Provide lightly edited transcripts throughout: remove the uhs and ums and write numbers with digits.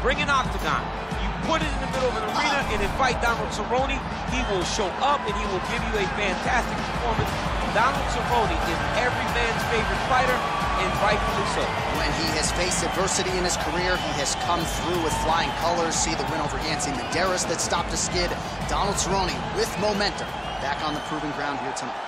Bring an octagon. You put it in the middle of an arena and invite Donald Cerrone. He will show up and he will give you a fantastic performance. Donald Cerrone is every man's favorite fighter, and rightfully so. When he has faced adversity in his career, he has come through with flying colors. See the win over Yancy Medeiros that stopped a skid. Donald Cerrone with momentum, back on the proving ground here tonight.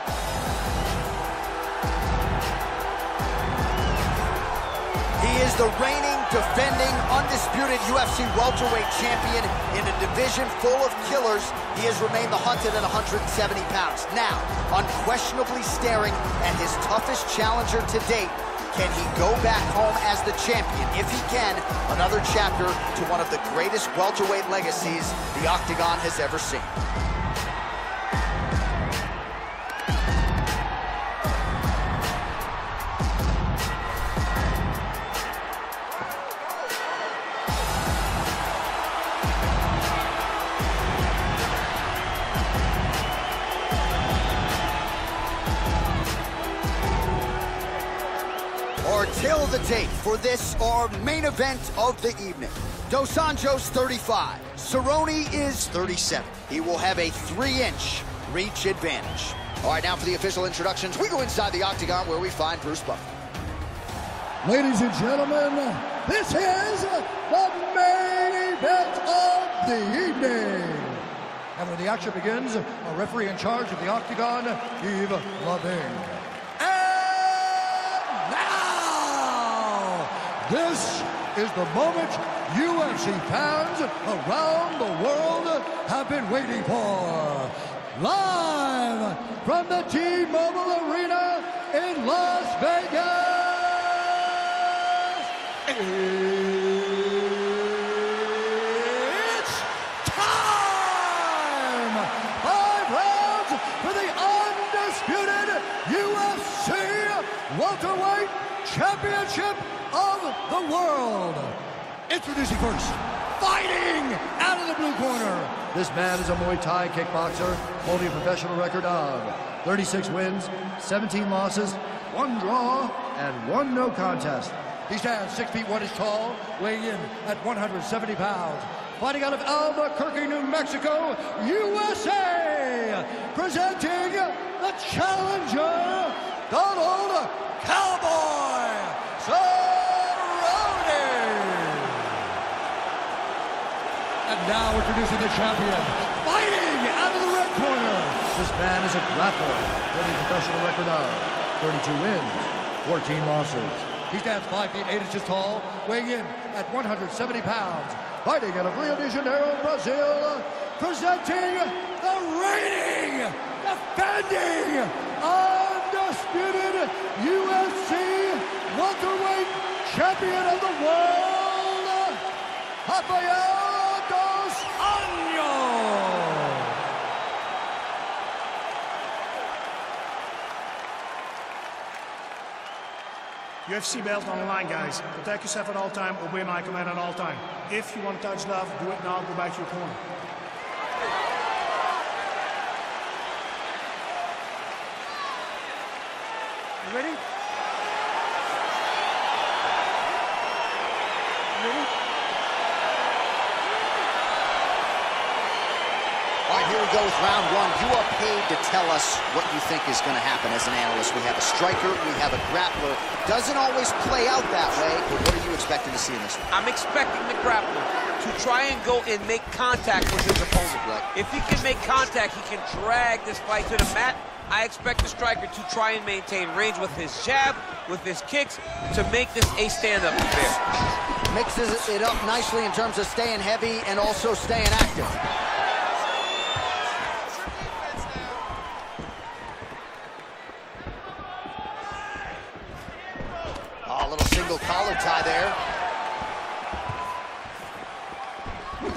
He is the reigning, defending, undisputed UFC welterweight champion in a division full of killers. He has remained the hunted at 170 pounds. Now, unquestionably staring at his toughest challenger to date. Can he go back home as the champion? If he can, another chapter to one of the greatest welterweight legacies the Octagon has ever seen. Till the tape for this, our main event of the evening. Dos Anjos 35, Cerrone is 37. He will have a 3-inch reach advantage. All right, now for the official introductions, we go inside the Octagon where we find Bruce Buffer. Ladies and gentlemen, this is the main event of the evening. And when the action begins, a referee in charge of the Octagon, Yves Lavigne. This is the moment UFC fans around the world have been waiting for. Live from the T-Mobile Arena in Las Vegas. It's time! 5 rounds for the undisputed UFC welterweight championship of the world. Introducing first, fighting out of the blue corner. This man is a Muay Thai kickboxer, holding a professional record of 36 wins, 17 losses, 1 draw, and 1 no contest. He stands 6 feet 1 inch tall, weighing in at 170 pounds. Fighting out of Albuquerque, New Mexico, USA. Presenting the challenger, Donald Cowboy Cerrone. And now introducing the champion, fighting out of the red corner. This man is a grappler, holding a professional record of 32 wins, 14 losses. He stands 5 feet 8 inches tall, weighing in at 170 pounds. Fighting out of Rio de Janeiro, Brazil, presenting the reigning, defending, undisputed UFC welterweight champion of the world, RAFAEL Dos Anjos. UFC belt on the line, guys. Protect yourself at all time, obey my command at all time. If you want to touch love, do it now, go back to your corner. You ready? All right, here we go with round 1. You are paid to tell us what you think is going to happen as an analyst. We have a striker, we have a grappler. Doesn't always play out that way, but what are you expecting to see in this one? I'm expecting the grappler to try and go and make contact with his opponent. Right. If he can make contact, he can drag this fight to the mat. I expect the striker to try and maintain range with his jab, with his kicks, to make this a stand-up affair. Mixes it up nicely in terms of staying heavy and also staying active. Oh, a little single collar tie there.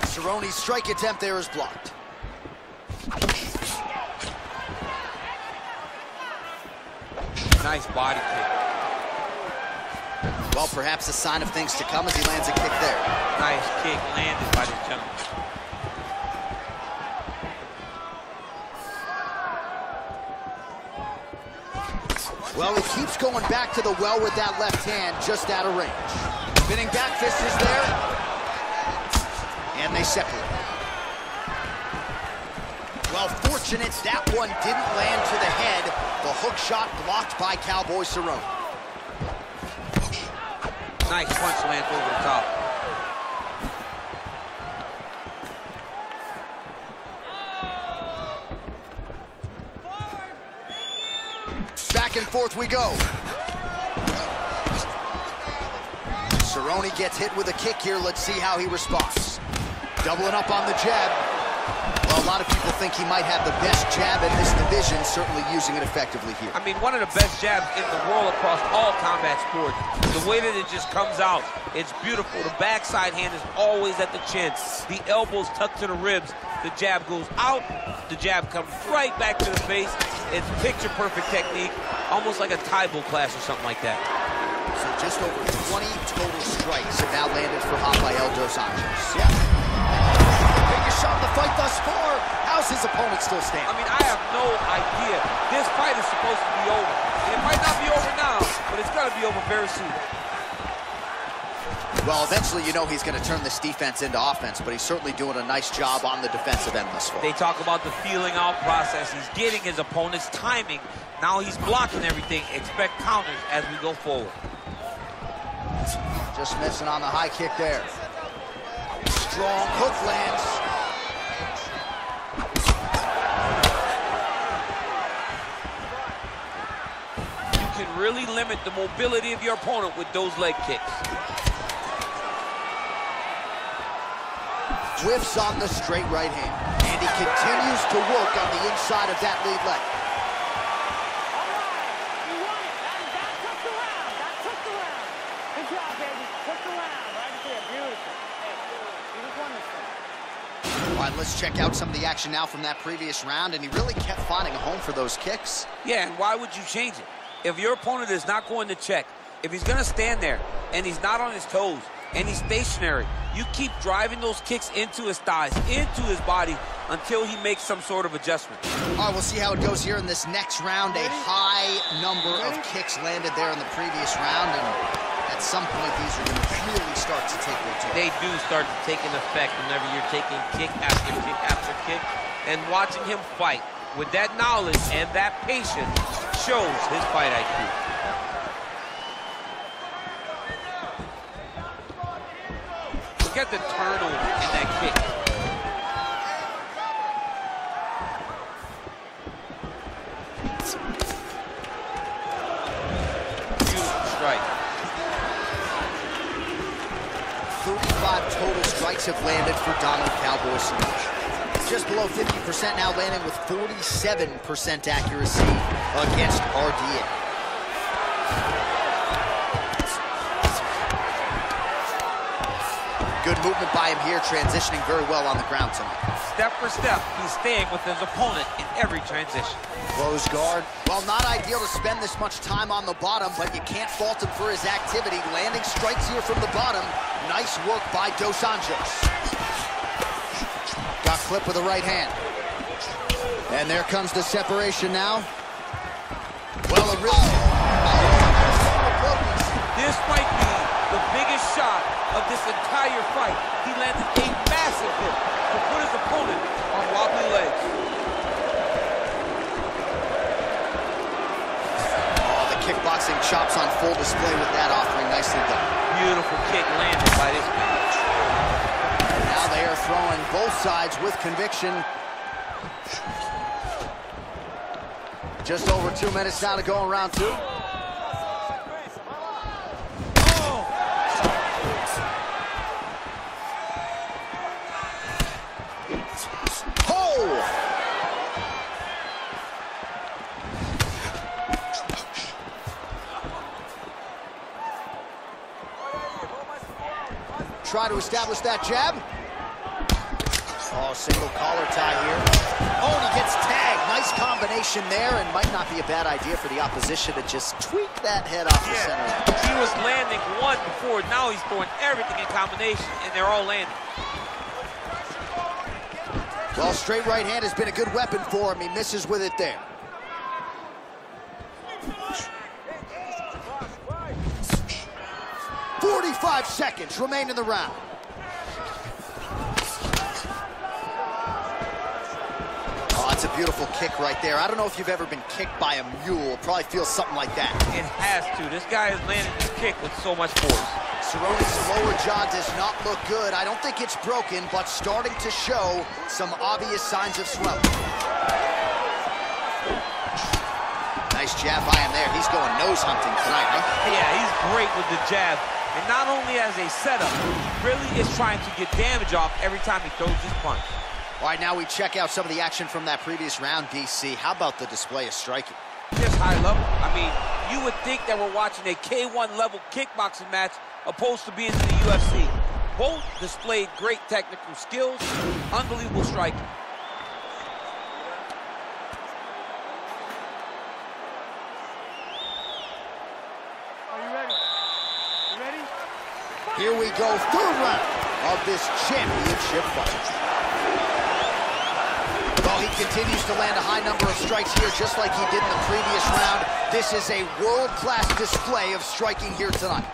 Cerrone's strike attempt there is blocked. Nice body kick. Well, perhaps a sign of things to come as he lands a kick there. Nice kick landed by this gentleman. Well, he keeps going back to the well with that left hand, just out of range. Spinning back fist is there. They separate. Well, fortunate that one didn't land to the head. The hook shot blocked by Cowboy Cerrone. Nice punch lands over the top. Back and forth we go. Cerrone gets hit with a kick here. Let's see how he responds. Doubling up on the jab. Well, a lot of people think he might have the best jab in this division, certainly using it effectively here. I mean, one of the best jabs in the world across all combat sports. The way that it just comes out, it's beautiful. The backside hand is always at the chin. The elbows tucked to the ribs. The jab goes out. The jab comes right back to the face. It's picture-perfect technique, almost like a Taibo class or something like that. So just over 20 total strikes have now landed for Rafael dos Anjos. Yeah. Biggest shot in the fight thus far. How's his opponent still standing? I mean, I have no idea. This fight is supposed to be over. It might not be over now, but it's got to be over very soon. Well, eventually, you know he's going to turn this defense into offense, but he's certainly doing a nice job on the defensive end this far. They talk about the feeling out process. He's getting his opponent's timing. Now he's blocking everything. Expect counters as we go forward. Just missing on the high kick there. Strong hook lands. You can really limit the mobility of your opponent with those leg kicks. Whiffs on the straight right hand. And he continues to work on the inside of that lead leg. All right, let's check out some of the action now from that previous round, and he really kept finding a home for those kicks. Yeah, and why would you change it? If your opponent is not going to check, if he's going to stand there and he's not on his toes and he's stationary, you keep driving those kicks into his thighs, into his body, until he makes some sort of adjustment. All right, we'll see how it goes here in this next round. A high number of kicks landed there in the previous round, and at some point, these are going to really start to take their toll. They do start to take an effect whenever you're taking kick after kick after kick. And watching him fight with that knowledge and that patience shows his fight IQ. Look at the turnover in that kick. Beautiful strike. 35 total strikes have landed for Donald Cowboy Cerrone. Just below 50% now, landing with 47% accuracy against RDA. Good movement by him here, transitioning very well on the ground tonight. Step for step, he's staying with his opponent in every transition. Close guard. Well, not ideal to spend this much time on the bottom, but you can't fault him for his activity. Landing strikes here from the bottom. Nice work by dos Anjos. Got clipped with the right hand. And there comes the separation now. Well, a real... This might be the biggest shot of this entire fight. He landed a massive hit to put his opponent on wobbly legs. Oh, the kickboxing chops on full display with that offering. Nicely done. Beautiful kick landed by this man. Now they are throwing both sides with conviction. Just over 2 minutes now to go in round two. Try to establish that jab. Oh, single collar tie here. Oh, and he gets tagged. Nice combination there, and might not be a bad idea for the opposition to just tweak that head off the center. He was landing one before. Now he's throwing everything in combination, and they're all landing. Well, straight right hand has been a good weapon for him. He misses with it there. 45 seconds remain in the round. That's a beautiful kick right there. I don't know if you've ever been kicked by a mule. Probably feels something like that. It has to. This guy is landing this kick with so much force. Cerrone's lower jaw does not look good. I don't think it's broken, but starting to show some obvious signs of swelling. Nice jab by him there. He's going nose hunting tonight, huh? Yeah, he's great with the jab. And not only as a setup, he really is trying to get damage off every time he throws his punch. All right, now we check out some of the action from that previous round, DC. How about the display of striking? Just high level. I mean, you would think that we're watching a K1 level kickboxing match opposed to being in the UFC. Both displayed great technical skills, unbelievable striking. Are you ready? You ready? Here we go, third round of this championship fight. Well, he continues to land a high number of strikes here, just like he did in the previous round. This is a world-class display of striking here tonight.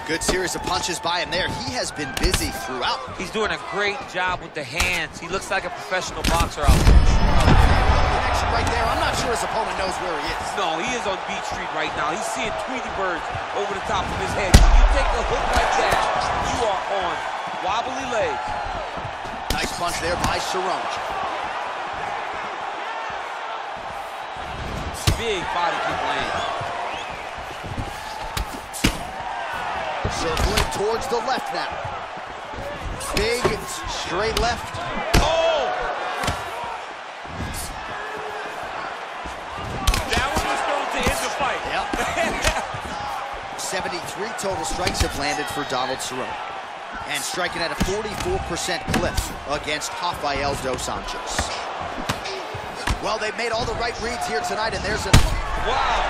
Good series of punches by him there. He has been busy throughout. He's doing a great job with the hands. He looks like a professional boxer out there. Connection right there. I'm not sure his opponent knows where he is. No, he is on Beach Street right now. He's seeing Tweety birds over the top of his head. When you take a hook like that, you are on wobbly legs. Nice punch there by Cerrone. Big body kick land. Circling towards the left now. Big, straight left. Oh! That one was thrown to end the fight. Yep. 73 total strikes have landed for Donald Cerrone. And striking at a 44% clip against Rafael dos Anjos. Well, they've made all the right reads here tonight, and there's a... Wow!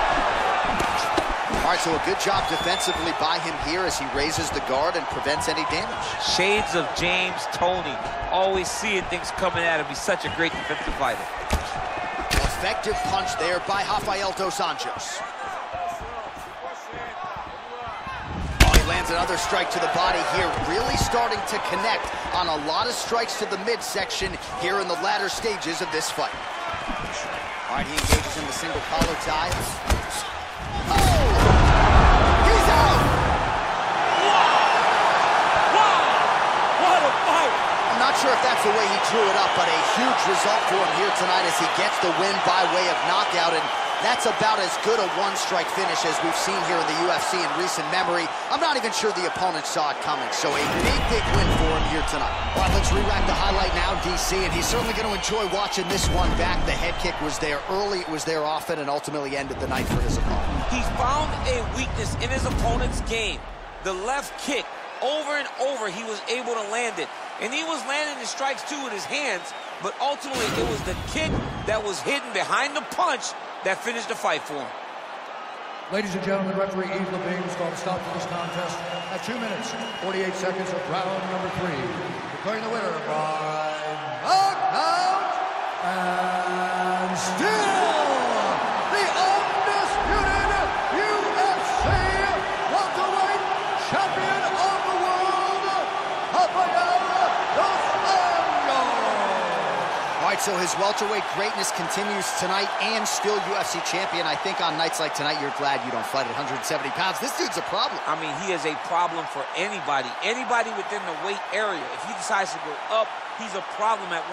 All right, so a good job defensively by him here as he raises the guard and prevents any damage. Shades of James Toney. Always seeing things coming at him. He's such a great defensive fighter. Effective punch there by Rafael dos Anjos. Oh, he lands another strike to the body here, really starting to connect on a lot of strikes to the midsection here in the latter stages of this fight. All right, he engages in the single collar tie. Oh! He's out! Wow! What a fight! I'm not sure if that's the way he drew it up, but a huge result for him here tonight as he gets the win by way of knockout, and that's about as good a one-strike finish as we've seen here in the UFC in recent memory. I'm not even sure the opponent saw it coming, so a big, big win for him here tonight. All right, let's re-wrap the highlight now, DC, and he's certainly going to enjoy watching this one back. The head kick was there early, it was there often, and ultimately ended the night for his opponent. He's found a weakness in his opponent's game. The left kick, over and over, he was able to land it. And he was landing the strikes, too, with his hands, but ultimately it was the kick that was hidden behind the punch that finished the fight for him. Ladies and gentlemen, referee Yves Levine is going to stop this contest at 2 minutes, 48 seconds of round number 3. Declaring the winner by knockout and still the undisputed UFC welterweight champion of the world, Rafael dos Anjos. All right, so his welterweight greatness continues tonight and still UFC champion. I think on nights like tonight, you're glad you don't fight at 170 pounds. This dude's a problem. I mean, he is a problem for anybody. Anybody within the weight area. If he decides to go up, he's a problem at